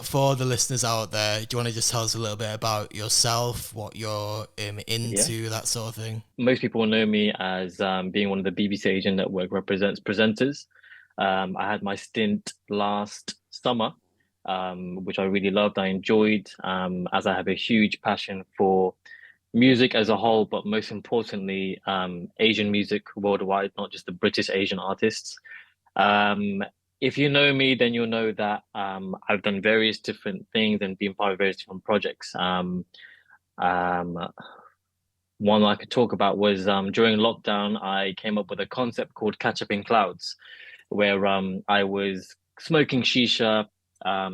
for the listeners out there, do you want to just tell us a little bit about yourself, what you're Yeah. into, that sort of thing? Most people know me as being one of the BBC Asian Network represents presenters. I had my stint last summer, which I really loved. I enjoyed, as I have a huge passion for music as a whole, but most importantly, Asian music worldwide, not just the British Asian artists. Um, if you know me, then you'll know that I've done various different things and been part of various different projects. Um, One I could talk about was during lockdown, I came up with a concept called Catch Up in Clouds, where I was smoking shisha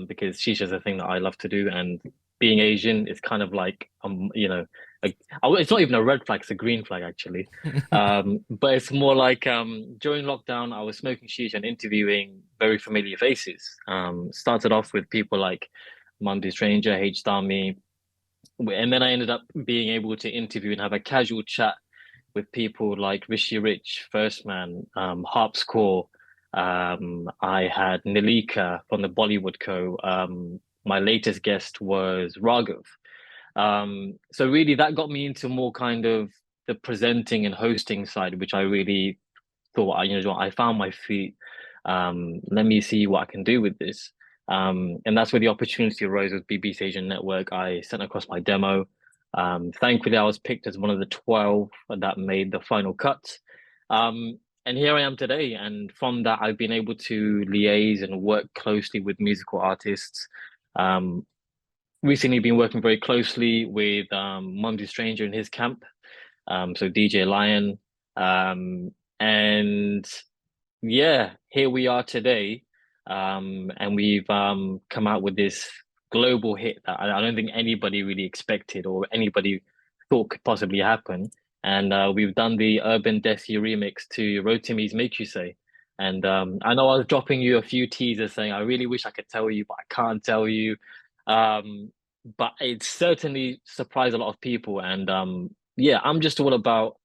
because shisha is a thing that I love to do, and being Asian is kind of like a, it's not even a red flag, it's a green flag actually. But it's more like during lockdown, I was smoking shisha and interviewing very familiar faces. Started off with people like Mumzy Stranger, H. Dami, and then I ended up being able to interview and have a casual chat with people like Rishi Rich, First Man, Harpscore. I had Nilika from the Bollywood Co. My latest guest was Raghav. So really that got me into more kind of the presenting and hosting side, which I really thought, I found my feet. Let me see what I can do with this. And that's where the opportunity arose with BBC Asian Network. I sent across my demo. Thankfully, I was picked as one of the 12 that made the final cut. And here I am today. And from that, I've been able to liaise and work closely with musical artists. Um, Recently, been working very closely with Mumzy Stranger in his camp, so DJ LYAN. And yeah, here we are today. And we've come out with this global hit that I don't think anybody really expected or anybody thought could possibly happen. And we've done the Urban Desi remix to Rotimi's Make You Say. And I know I was dropping you a few teasers saying I really wish I could tell you, but I can't tell you. Um, but it certainly surprised a lot of people. And yeah, I'm just all about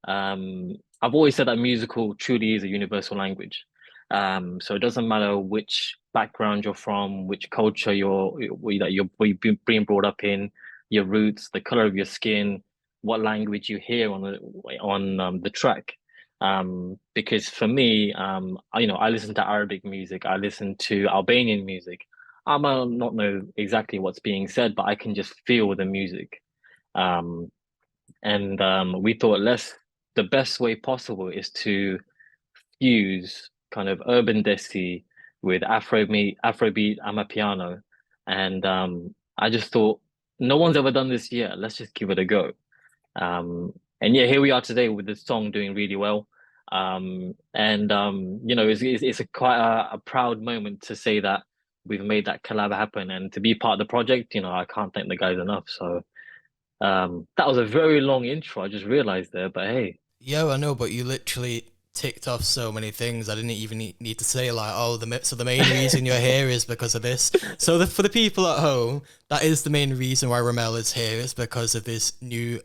I've always said that musical truly is a universal language. So it doesn't matter which background you're from, which culture you've been being brought up in, your roots, the color of your skin, what language you hear on the track. Because for me, I listen to Arabic music, I listen to Albanian music. I might not know exactly what's being said, but I can just feel the music. Um, and we thought the best way possible is to fuse kind of urban desi with Afrobeat, Amapiano. And I just thought, no one's ever done this yet. Let's just give it a go. And yeah, here we are today with this song doing really well. And it's a quite a proud moment to say that we've made that collab happen and to be part of the project. I can't thank the guys enough. So that was a very long intro. I just realized there, but hey, Yeah, I know, but you literally ticked off so many things. I didn't even need to say like, oh, so the main reason you're here is because of this. So for the people at home, that is the main reason why Rumel is here is because of this new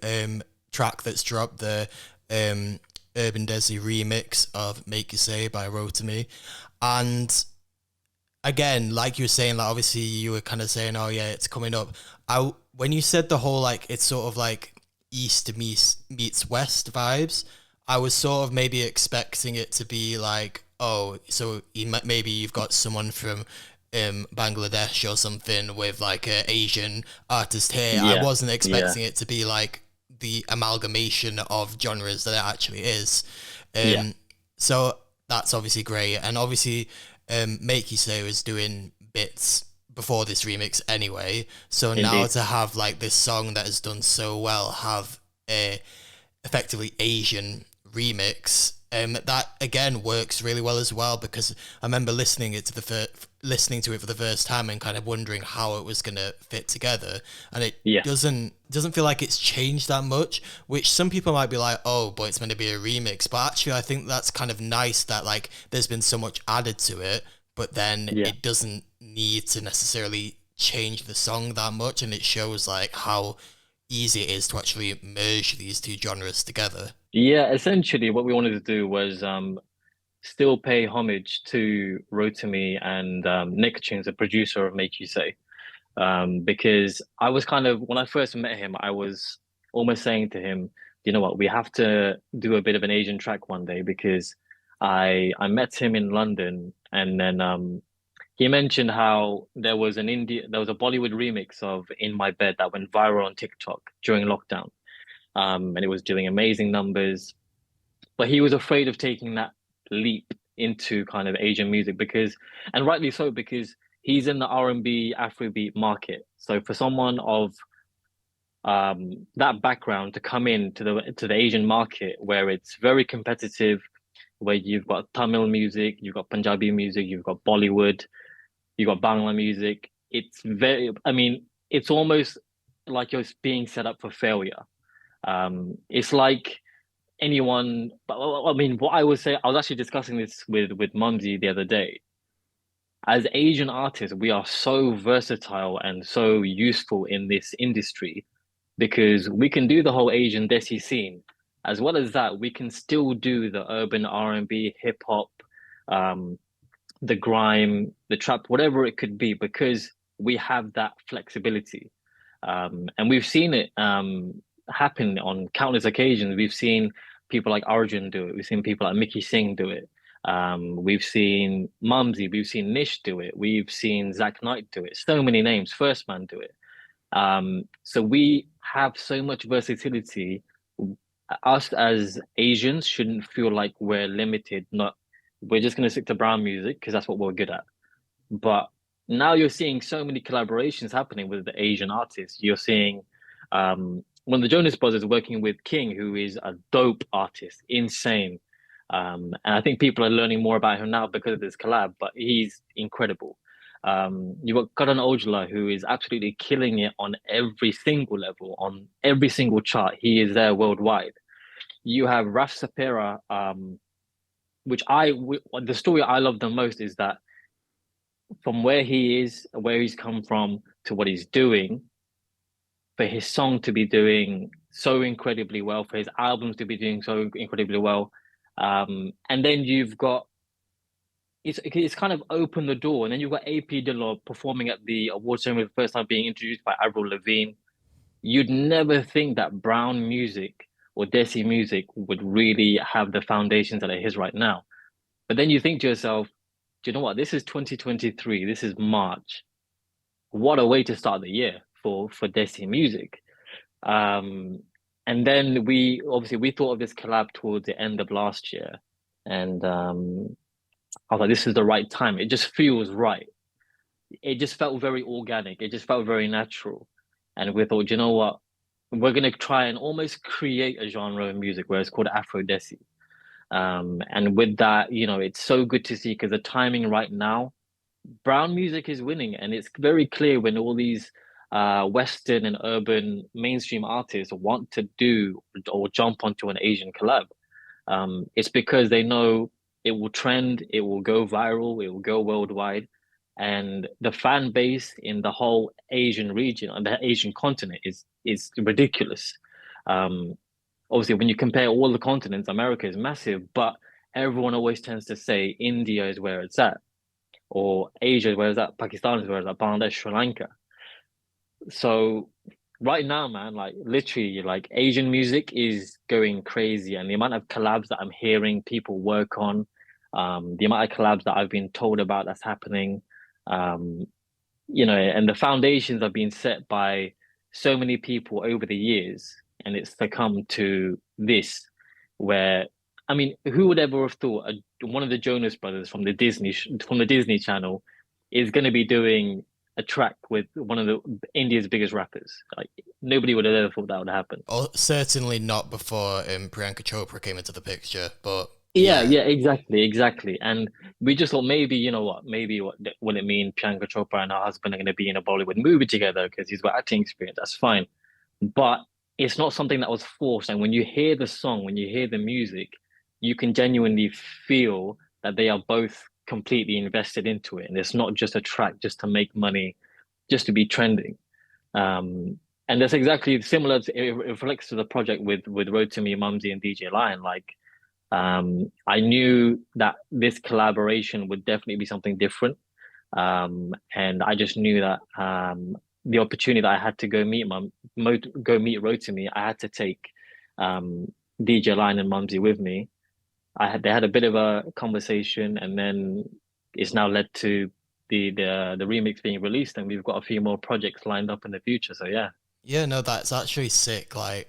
track that's dropped, the um Urban Desi remix of Make You Say by Rotimi, and again, like you were saying, like obviously you were kind of saying, oh yeah, it's coming up. When you said the whole like it's sort of like east meets west vibes, I was sort of maybe expecting it to be like, oh, so maybe you've got someone from Bangladesh or something with like a Asian artist here. I yeah, wasn't yeah, expecting it to be like the amalgamation of genres that it actually is. yeah, Um, so that's obviously great, and obviously Make You Say was doing bits before this remix anyway. So now indeed. to have like this song that has done so well have a effectively Asian remix, that again works really well as well because I remember listening to it for the first time and kind of wondering how it was gonna fit together, and it Yeah, doesn't feel like it's changed that much. Which some people might be like, oh, but it's meant to be a remix. But actually, I think that's kind of nice that like there's been so much added to it, but then yeah. it doesn't need to necessarily change the song that much, and it shows like how easy it is to actually merge these two genres together. Yeah, essentially what we wanted to do was still pay homage to Rotimi and Nick Tunes, the producer of Make You Say. Because I was kind of, when I first met him, I was almost saying to him, you know what, we have to do a bit of an Asian track one day because I met him in London and then he mentioned how there was a Bollywood remix of In My Bed that went viral on TikTok during lockdown. And it was doing amazing numbers. But he was afraid of taking that leap into kind of Asian music because, and rightly so, because he's in the R&B Afrobeat market. So for someone of that background to come into the Asian market where it's very competitive, where you've got Tamil music, you've got Punjabi music, you've got Bollywood, you've got Bangla music. It's very, I mean, it's almost like you're being set up for failure. It's like anyone, but I mean, what I would say, I was actually discussing this with Mumzy the other day. As Asian artists, we are so versatile and so useful in this industry because we can do the whole Asian Desi scene. As well as that, we can still do the urban R&B, hip hop, um, the grime, the trap, whatever it could be, because we have that flexibility. And we've seen it happen on countless occasions. We've seen people like Arjun do it. We've seen people like Mickey Singh do it. We've seen Mumsy, we've seen Nish do it. We've seen Zach Knight do it. So many names, First Man do it. So we have so much versatility. Us as Asians shouldn't feel like we're limited. Not we're just going to stick to brown music because that's what we're good at. But now you're seeing so many collaborations happening with the Asian artists. You're seeing one of the Jonas Brothers working with King, who is a dope artist, insane. And I think people are learning more about him now because of this collab, but he's incredible. You've got Karan Ojla, who is absolutely killing it on every single level, on every single chart. He is there worldwide. You have Raf Sapera, the story I love the most is that from where he is, where he's come from to what he's doing, for his song to be doing so incredibly well, for his albums to be doing so incredibly well. And then you've got it's kind of opened the door, and then you've got AP Dillon performing at the award ceremony for the first time, being introduced by Avril Lavigne. You'd never think that brown music or Desi music would really have the foundations that it is right now. But then you think to yourself, do you know what? This is 2023. This is March. What a way to start the year for Desi music. Um, and then we thought of this collab towards the end of last year, and I was like, this is the right time. It just feels right. It just felt very organic. It just felt very natural. And we thought, you know what? We're gonna try and almost create a genre of music where it's called Afro Desi. And with that, it's so good to see because the timing right now, brown music is winning, and it's very clear when all these Western and urban mainstream artists want to do or jump onto an Asian collab. It's because they know it will trend, it will go viral, it will go worldwide, and the fan base in the whole Asian region and the Asian continent is ridiculous. Um, Obviously, when you compare all the continents, America is massive, but everyone always tends to say India is where it's at, or Asia is where it's at, Pakistan is where it's at, Bangladesh, Sri Lanka. So right now, man, like literally, like Asian music is going crazy, and the amount of collabs that I'm hearing people work on, the amount of collabs that I've been told about that's happening, um, and the foundations have been set by so many people over the years, and it's to come to this, where, I mean, who would ever have thought one of the Jonas Brothers from the Disney Channel is going to be doing a track with one of the India's biggest rappers? Like nobody would have ever thought that would happen. Or certainly not before Priyanka Chopra came into the picture, but Yeah, yeah. yeah, exactly, exactly. And we just thought maybe, you know what, maybe what will it mean Priyanka Chopra and her husband are going to be in a Bollywood movie together because he's got acting experience. That's fine. But it's not something that was forced. And when you hear the song, when you hear the music, you can genuinely feel that they are both completely invested into it. And it's not just a track just to make money, just to be trending. And that's exactly similar it reflects to the project with Rotimi, Mumzy, and DJ LYAN. Like, I knew that this collaboration would definitely be something different. And I just knew that the opportunity that I had to go meet Rotimi, I had to take um, DJ Lion and Mumzy with me. They had a bit of a conversation, and then it's now led to the remix being released, and we've got a few more projects lined up in the future. So yeah. Yeah, no, that's actually sick. Like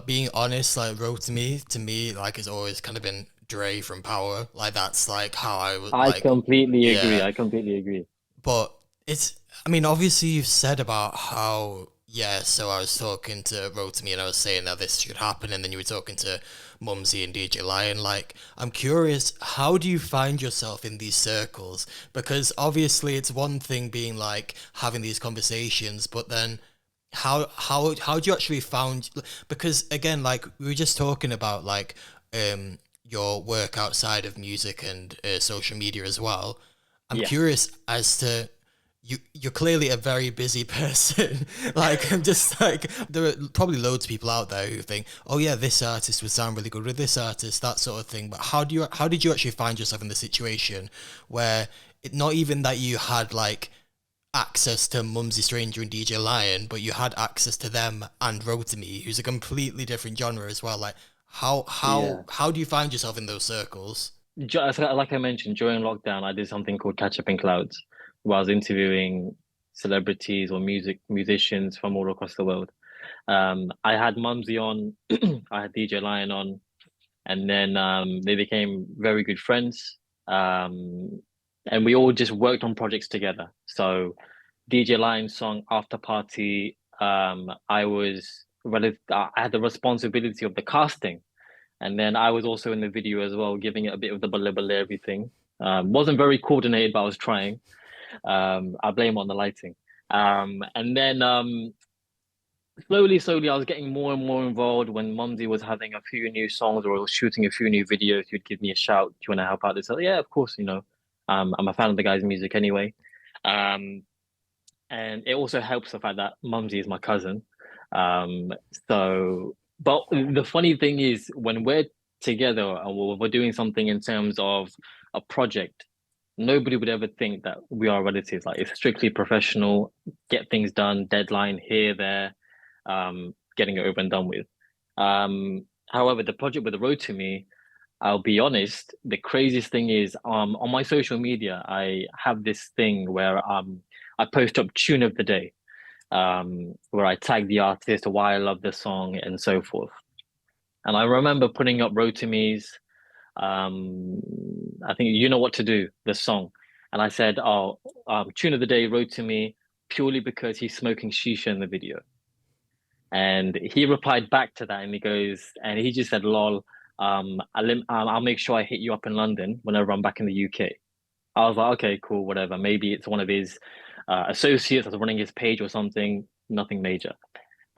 being honest, like Rotimi to me, like it's always kind of been Dre from Power. Like that's like how I would I like. completely agree. Yeah, I completely agree. but it's, I mean, obviously you've said about how, yeah, so I was talking to Rotimi and I was saying that this should happen, and then you were talking to Mumsy and DJ Lion. Like, I'm curious, how do you find yourself in these circles? Because obviously it's one thing being like having these conversations, but then how do you actually found, because again, like we were just talking about like your work outside of music and social media as well. I'm Yeah. curious as to, you're clearly a very busy person. Like I'm just like, there are probably loads of people out there who think, oh yeah, this artist would sound really good with this artist, that sort of thing. But how did you actually find yourself in the situation where it, not even that you had like access to Mumsy Stranger and DJ Lion, but you had access to them and Rotimi, who's a completely different genre as well. Like Yeah. how do you find yourself in those circles? Like I mentioned, during lockdown, I did something called Catch Up in Clouds, where I was interviewing celebrities or musicians from all across the world. I had Mumsy on, I had DJ Lion on, and then they became very good friends. And we all just worked on projects together. So DJ Lion's song After Party, I had the responsibility of the casting. And then I was also in the video as well, giving it a bit of the blah everything. Wasn't very coordinated, but I was trying. I blame on the lighting. And then slowly, I was getting more and more involved. When Mumsy was having a few new songs or was shooting a few new videos, he'd give me a shout. Do you want to help out this? So, yeah, of course, I'm a fan of the guy's music anyway. Um, and it also helps the fact that Mumsy is my cousin. Um, but the funny thing is, when we're together and we're doing something in terms of a project, nobody would ever think that we are relatives. Like it's strictly professional, get things done, deadline here, there, getting it over and done with. However, the project with the Road to Me, I'll be honest, the craziest thing is on my social media, I have this thing where I post up tune of the day, where I tag the artist, why I love the song, and so forth. And I remember putting up Rotimi's, um, I think You Know What to Do, the song. And I said, oh, tune of the day, Rotimi, purely because he's smoking shisha in the video. And he replied back to that and he just said, lol, I'll make sure I hit you up in London whenever I'm back in the UK. I was like, okay, cool, whatever. Maybe it's one of his associates that's running his page or something, nothing major.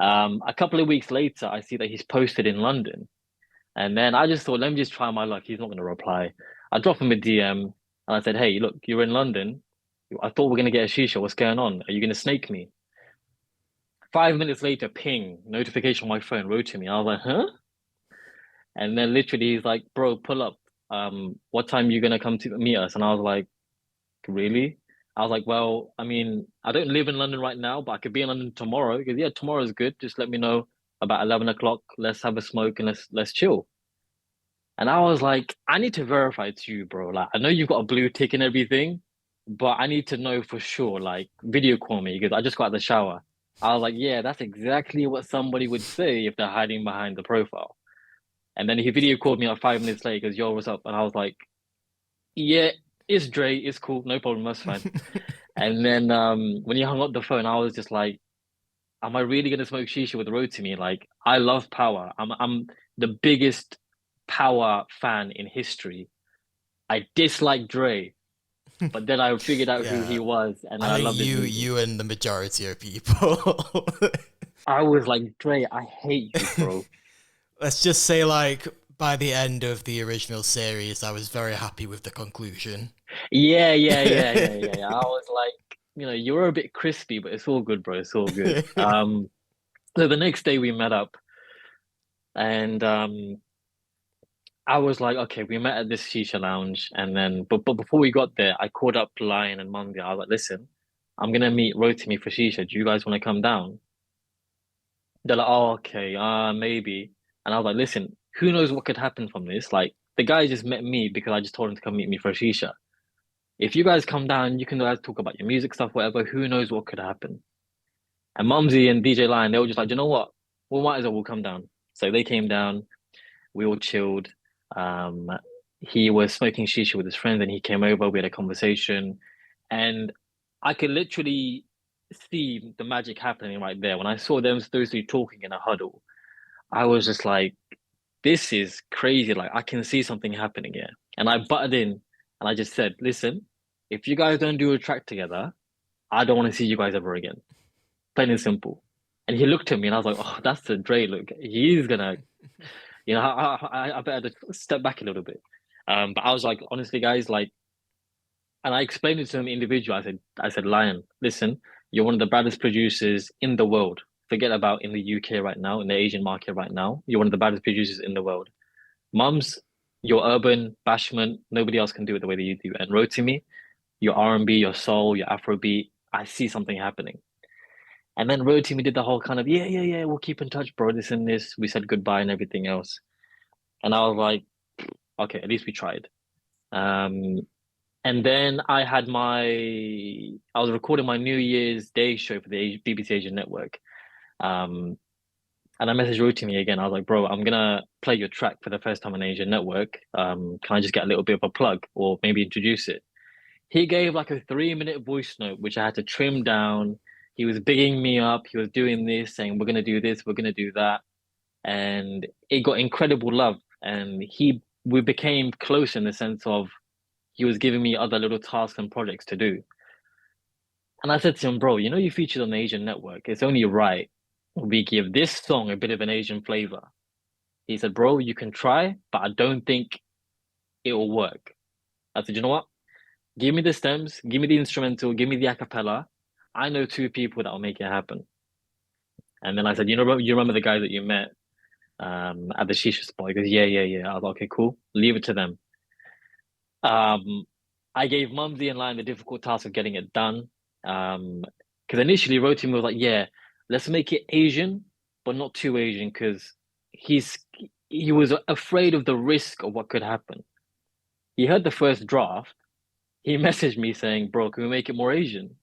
A couple of weeks later, I see that he's posted in London. And then I just thought, let me just try my luck. He's not going to reply. I dropped him a DM and I said, hey, look, you're in London. I thought we're going to get a shisha. What's going on? Are you going to snake me? 5 minutes later, ping, notification on my phone, wrote to me. I was like, huh? And then literally he's like, bro, pull up. What time are you going to come to meet us? And I was like, really? I was like, well, I mean, I don't live in London right now, but I could be in London tomorrow. He goes, yeah, tomorrow's good. Just let me know about 11 o'clock. Let's have a smoke and let's chill. And I was like, I need to verify it's you, bro. Like, I know you've got a blue tick and everything, but I need to know for sure. Like, video call me because I just got out of the shower. I was like, yeah, that's exactly what somebody would say if they're hiding behind the profile. And then he video called me like 5 minutes later, he goes, yo, what's up? And I was like, yeah, it's Dre, it's cool, no problem, that's fine. And then when he hung up the phone, I was just like, am I really gonna smoke shisha with Rotimi? Like, I love Power. I'm the biggest Power fan in history. I dislike Dre, but then I figured out who he Yeah, was, and then I I think loved his music. you and the majority of people. I was like, Dre, I hate you, bro. Let's just say, like, by the end of the original series, I was very happy with the conclusion. Yeah. I was like, you're a bit crispy, but it's all good, bro. It's all good. So the next day we met up, and I was like, okay, we met at this shisha lounge, and then, but before we got there, I called up LYAN and Mumzy. I was like, listen, I'm gonna meet Rotimi for shisha. Do you guys want to come down? They're like, oh, okay, maybe. And I was like, listen, who knows what could happen from this? Like, the guy just met me because I just told him to come meet me for a shisha. If you guys come down, you can guys talk about your music stuff, whatever. Who knows what could happen? And Mumsy and DJ Lion, they were just like, you know what? We might as well come down. So they came down. We all chilled. Um, he was smoking shisha with his friends, and he came over. We had a conversation, and I could literally see the magic happening right there. When I saw them, those two talking in a huddle, I was just like, this is crazy. Like, I can see something happening here. And I butted in and I just said, listen, if you guys don't do a track together, I don't want to see you guys ever again. Plain and simple. And he looked at me and I was like, oh, that's the Dre look. He's gonna, I better just step back a little bit. But I was like, honestly, guys, like, and I explained it to him individually. I said, LYAN, listen, you're one of the baddest producers in the world. Forget about in the UK right now, in the Asian market right now. You're one of the baddest producers in the world. Mums, your urban bashment, nobody else can do it the way that you do. And Rotimi, your R&B, your soul, your Afrobeat, I see something happening. And then Rotimi did the whole kind of, yeah, we'll keep in touch, bro, this and this. We said goodbye and everything else. And I was like, okay, at least we tried. Um, and then I was recording my New Year's Day show for the BBC Asian Network. Um, and I messaged Rotimi again. I was like, bro, I'm gonna play your track for the first time on Asian Network. Can I just get a little bit of a plug or maybe introduce it? He gave like a 3 minute voice note, which I had to trim down. He was bigging me up. He was doing this, saying, we're gonna do this, we're gonna do that. And it got incredible love. And we became close in the sense of he was giving me other little tasks and projects to do. And I said to him, bro, you featured on the Asian Network. It's only right we give this song a bit of an Asian flavor. He said, bro, you can try, but I don't think it will work. I said, you know what? Give me the stems, give me the instrumental, give me the a cappella. I know two people that will make it happen. And then I said, you remember the guy that you met at the shisha spot? He goes, yeah. I was like, okay, cool. Leave it to them. Um, I gave Mumsy and Lion the difficult task of getting it done. Because initially Rotimi was like, yeah, let's make it Asian, but not too Asian, because he's he was afraid of the risk of what could happen. He heard the first draft. He messaged me saying, "Bro, can we make it more Asian?"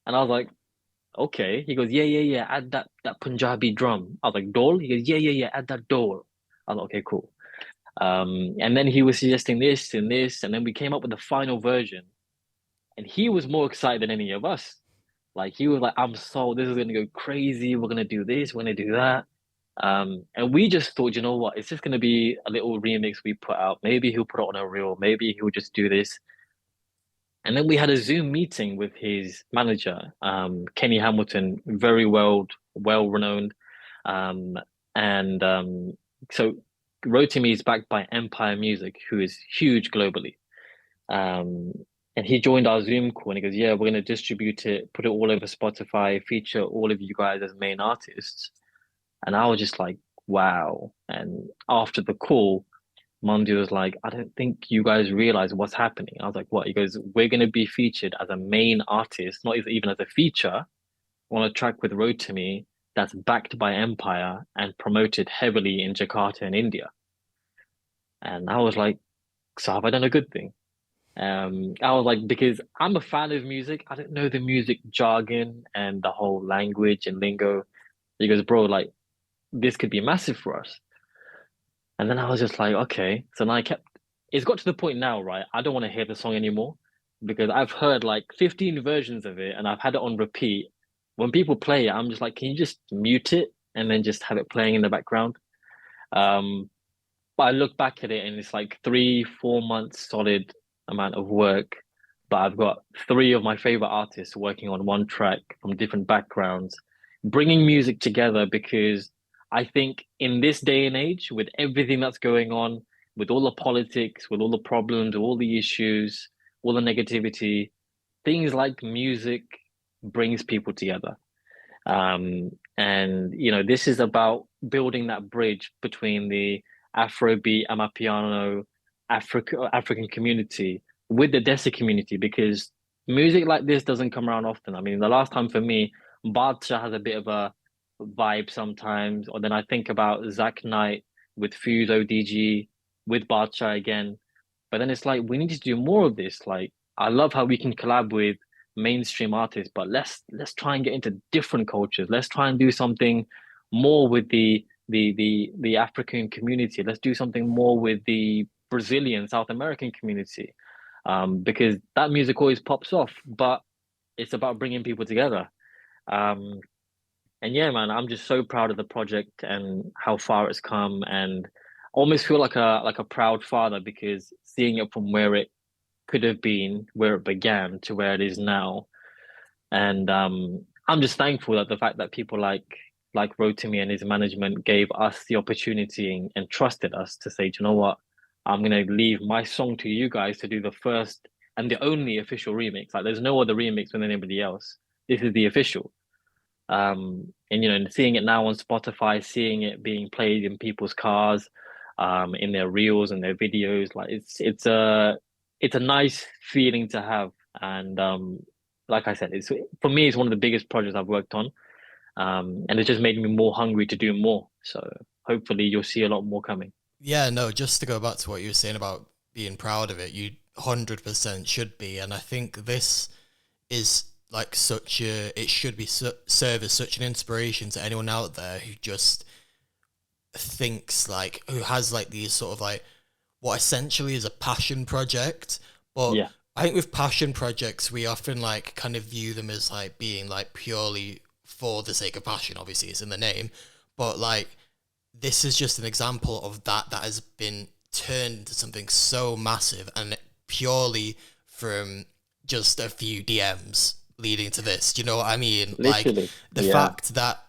And I was like, "Okay." He goes, "Yeah. Add that Punjabi drum." I was like, "Dole?" He goes, "Yeah. Add that dole." I was like, "Okay, cool." And then he was suggesting this and this, and then we came up with the final version. And he was more excited than any of us. Like he was like, "I'm sold. This is gonna go crazy. We're gonna do this. We're gonna do that." And we just thought, you know what? It's just gonna be a little remix we put out. Maybe he'll put it on a reel. Maybe he'll just do this. And then we had a Zoom meeting with his manager, Kenny Hamilton, very well renowned. Um, and so Rotimi is backed by Empire Music, who is huge globally. Um, and he joined our Zoom call and he goes, yeah, we're going to distribute it, put it all over Spotify, feature all of you guys as main artists. And I was just like, wow. And after the call, Mumzy was like, I don't think you guys realize what's happening. I was like, what? He goes, we're going to be featured as a main artist, not even as a feature, on a track with Rotimi that's backed by Empire and promoted heavily in Jakarta and India. And I was like, so have I done a good thing? I was like, because I'm a fan of music, I don't know the music jargon and the whole language and lingo. He goes, bro, like, this could be massive for us. And then I was just like, okay. So now it's got to the point now, right? I don't want to hear the song anymore because I've heard like 15 versions of it and I've had it on repeat. When people play it, I'm just like, can you just mute it and then just have it playing in the background? Um, but I look back at it and it's like 3, 4 months solid amount of work. But I've got three of my favorite artists working on one track from different backgrounds, bringing music together because I think in this day and age, with everything that's going on, with all the politics, with all the problems, all the issues, all the negativity, things like music brings people together. And this is about building that bridge between the Afrobeat, Amapiano, African community with the Desi community because music like this doesn't come around often. I mean, the last time for me, Badsha has a bit of a vibe sometimes, or then I think about Zach Knight with Fuse ODG with Badsha again. But then it's like we need to do more of this. Like I love how we can collab with mainstream artists, but let's try and get into different cultures. Let's try and do something more with the African community. Let's do something more with the Brazilian, South American community. Because that music always pops off, but it's about bringing people together. Um, and yeah, man, I'm just so proud of the project and how far it's come, and almost feel like a proud father because seeing it from where it could have been, where it began, to where it is now, and I'm just thankful that the fact that people like Rotimi and his management gave us the opportunity and trusted us to say, do you know what, I'm gonna leave my song to you guys to do the first and the only official remix. Like, there's no other remix with anybody else. This is the official. And seeing it now on Spotify, seeing it being played in people's cars, in their reels and their videos, like it's a nice feeling to have. And like I said, it's for me, it's one of the biggest projects I've worked on. And it just made me more hungry to do more. So hopefully you'll see a lot more coming. Yeah, no, just to go back to what you were saying about being proud of it, you 100% should be. And I think this is like such a, it should be serve as such an inspiration to anyone out there who just thinks like, who has like these sort of like, what essentially is a passion project. But Yeah, I think with passion projects, we often like kind of view them as like being like purely for the sake of passion. Obviously, it's in the name, but like this is just an example of that has been turned into something so massive and purely from just a few DMs leading to this. Do you know what I mean? Like literally. the Yeah, fact that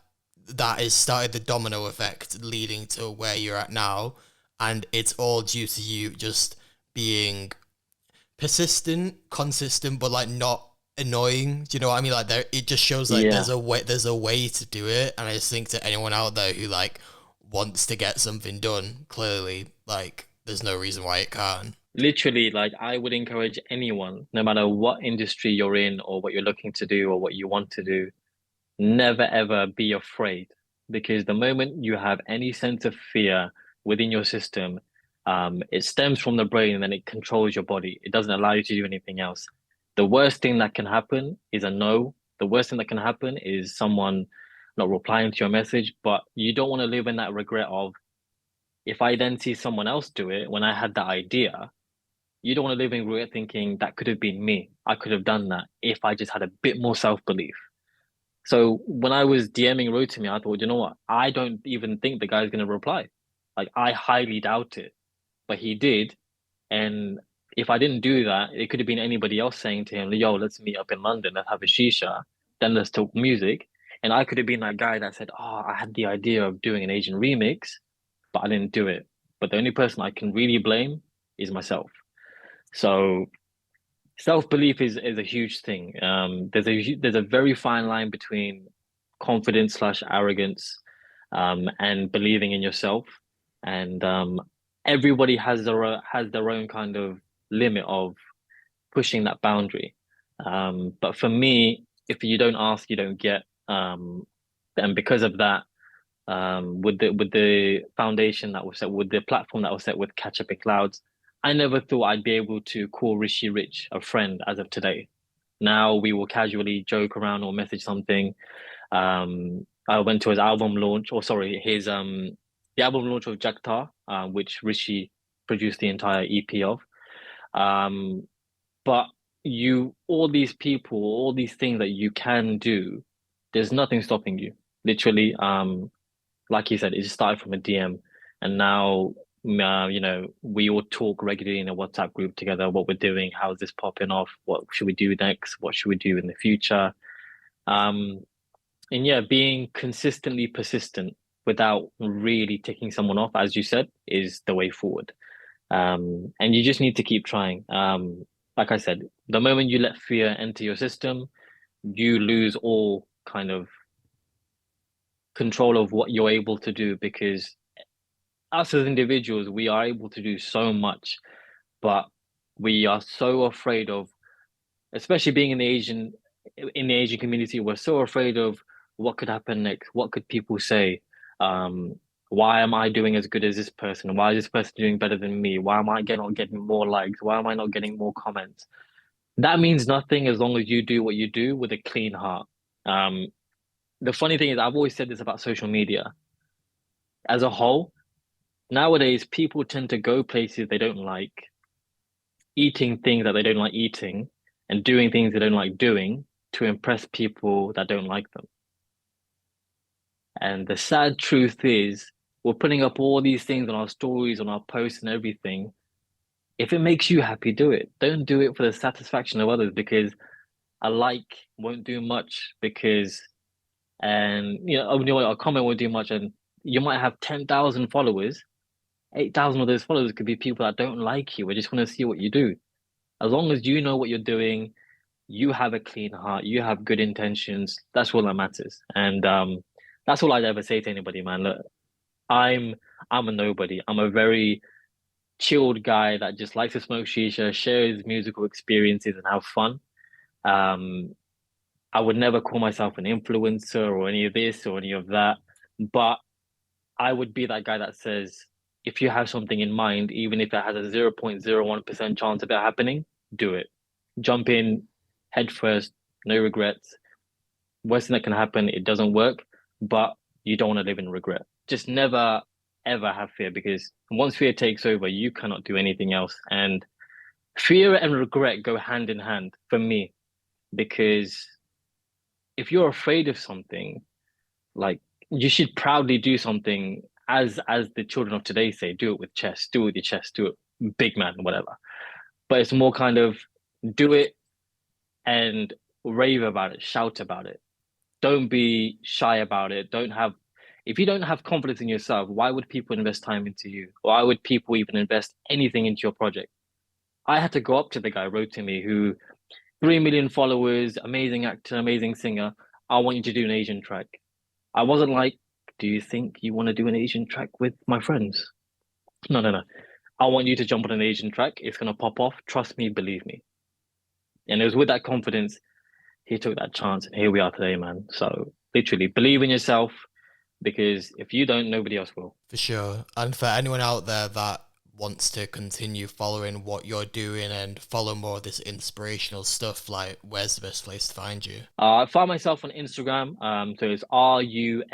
that has started the domino effect leading to where you're at now, and it's all due to you just being persistent, consistent, but like not annoying. Do you know what I mean? Like there, it just shows like yeah. there's a way to do it, and I just think to anyone out there who like wants to get something done, clearly, like there's no reason why it can't. Literally, like I would encourage anyone, no matter what industry you're in or what you're looking to do or what you want to do, never ever be afraid because the moment you have any sense of fear within your system, it stems from the brain and then it controls your body. It doesn't allow you to do anything else. The worst thing that can happen is a no. The worst thing that can happen is someone not replying to your message, but you don't want to live in that regret of if I then see someone else do it when I had that idea, you don't want to live in regret thinking that could have been me. I could have done that if I just had a bit more self-belief. So when I was DMing Rotimi, I thought, you know what? I don't even think the guy's going to reply. Like, I highly doubt it. But he did. And if I didn't do that, it could have been anybody else saying to him, yo, let's meet up in London, let's have a shisha, then let's talk music. And I could have been that guy that said, oh, I had the idea of doing an Asian remix, but I didn't do it. But the only person I can really blame is myself. So self-belief is a huge thing. There's a very fine line between confidence slash arrogance, and believing in yourself. And everybody has their own kind of limit of pushing that boundary. But for me, if you don't ask, you don't get. And because of that, with the foundation that was set, with the platform that was set with Catch Up in Clouds, I never thought I'd be able to call Rishi Rich a friend as of today. Now we will casually joke around or message something. I went to his album launch, or sorry, his the album launch of Jaktar, which Rishi produced the entire EP of. Um, but all these people, all these things that you can do, there's nothing stopping you. Literally, like you said, it just started from a DM, and now we all talk regularly in a WhatsApp group together. What we're doing, how's this popping off? What should we do next? What should we do in the future? Um, and yeah, being consistently persistent without really ticking someone off, as you said, is the way forward. And you just need to keep trying. Like I said, the moment you let fear enter your system, you lose all kind of control of what you're able to do because us as individuals, we are able to do so much, but we are so afraid of, especially being in the Asian community, we're so afraid of what could happen next, what could people say, um, why am I doing as good as this person? Why is this person doing better than me? Why am I not getting more likes? Why am I not getting more comments? That means nothing as long as you do what you do with a clean heart. Um, the funny thing is, I've always said this about social media as a whole. Nowadays, people tend to go places they don't like, eating things that they don't like eating, and doing things they don't like doing to impress people that don't like them. And the sad truth is, we're putting up all these things on our stories, on our posts, and everything. If it makes you happy, do it. Don't do it for the satisfaction of others because a like won't do much because, and you know, a comment won't do much, and you might have 10,000 followers. 8,000 of those followers could be people that don't like you or just want to see what you do. As long as you know what you're doing, you have a clean heart, you have good intentions, that's all that matters. And that's all I'd ever say to anybody, man. Look, I'm I'm a nobody. I'm a very chilled guy that just likes to smoke shisha, share his musical experiences and have fun. Um, I would never call myself an influencer or any of this or any of that, but I would be that guy that says, if you have something in mind, even if it has a 0.01% chance of it happening, do it. Jump in head first, no regrets. Worst thing that can happen, it doesn't work, but you don't want to live in regret. Just never, ever have fear because once fear takes over, you cannot do anything else. And fear and regret go hand in hand for me because if you're afraid of something, like you should proudly do something as the children of today say, do it with chest, do it with your chest, do it big man, whatever. But it's more kind of do it and rave about it, shout about it. Don't be shy about it. Don't have if you don't have confidence in yourself, why would people invest time into you? Why would people even invest anything into your project? I had to go up to the guy, Rotimi, who 3 million followers, amazing actor, amazing singer. I want you to do an Asian track. I wasn't like, do you think you want to do an Asian track with my friends? No, no, no. I want you to jump on an Asian track. It's gonna pop off. Trust me, believe me. And it was with that confidence he took that chance, and here we are today, man. So literally, believe in yourself because if you don't, nobody else will. For sure. And for anyone out there that wants to continue following what you're doing and follow more of this inspirational stuff, like where's the best place to find you? I find myself on Instagram. So it's RUMEL.RN.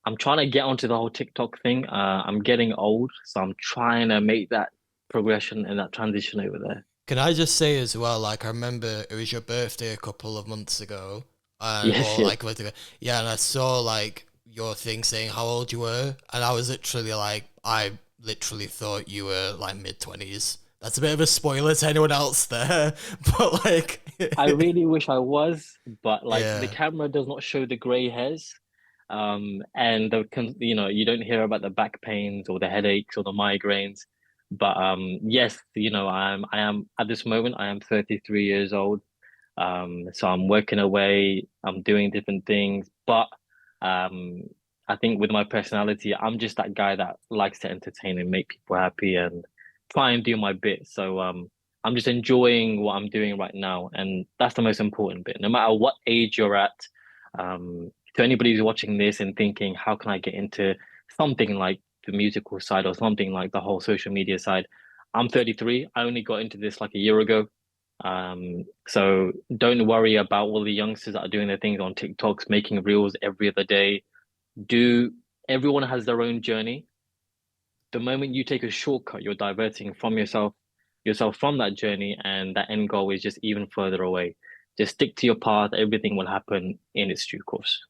I'm trying to get onto the whole TikTok thing. I'm getting old, so I'm trying to make that progression and that transition over there. Can I just say as well, like I remember it was your birthday a couple of months ago, Yes, or yes. like a month ago. Yeah, and I saw like your thing saying how old you were, and I was literally like, I literally thought you were like mid-20s. That's a bit of a spoiler to anyone else there, but like, I really wish I was, but like the yeah, camera does not show the gray hairs. And you don't hear about the back pains or the headaches or the migraines. But yes, I am at this moment, I am 33 years old. So I'm working away, I'm doing different things, but um, I think with my personality, I'm just that guy that likes to entertain and make people happy and try and do my bit. So I'm just enjoying what I'm doing right now, and that's the most important bit. No matter what age you're at, to anybody who's watching this and thinking, how can I get into something like the musical side or something like the whole social media side? I'm 33. I only got into this like a year ago. So don't worry about all the youngsters that are doing their things on TikToks, making reels every other day. Do Everyone has their own journey. The moment you take a shortcut, you're diverting from yourself from that journey, and that end goal is just even further away. Just stick to your path, everything will happen in its due course.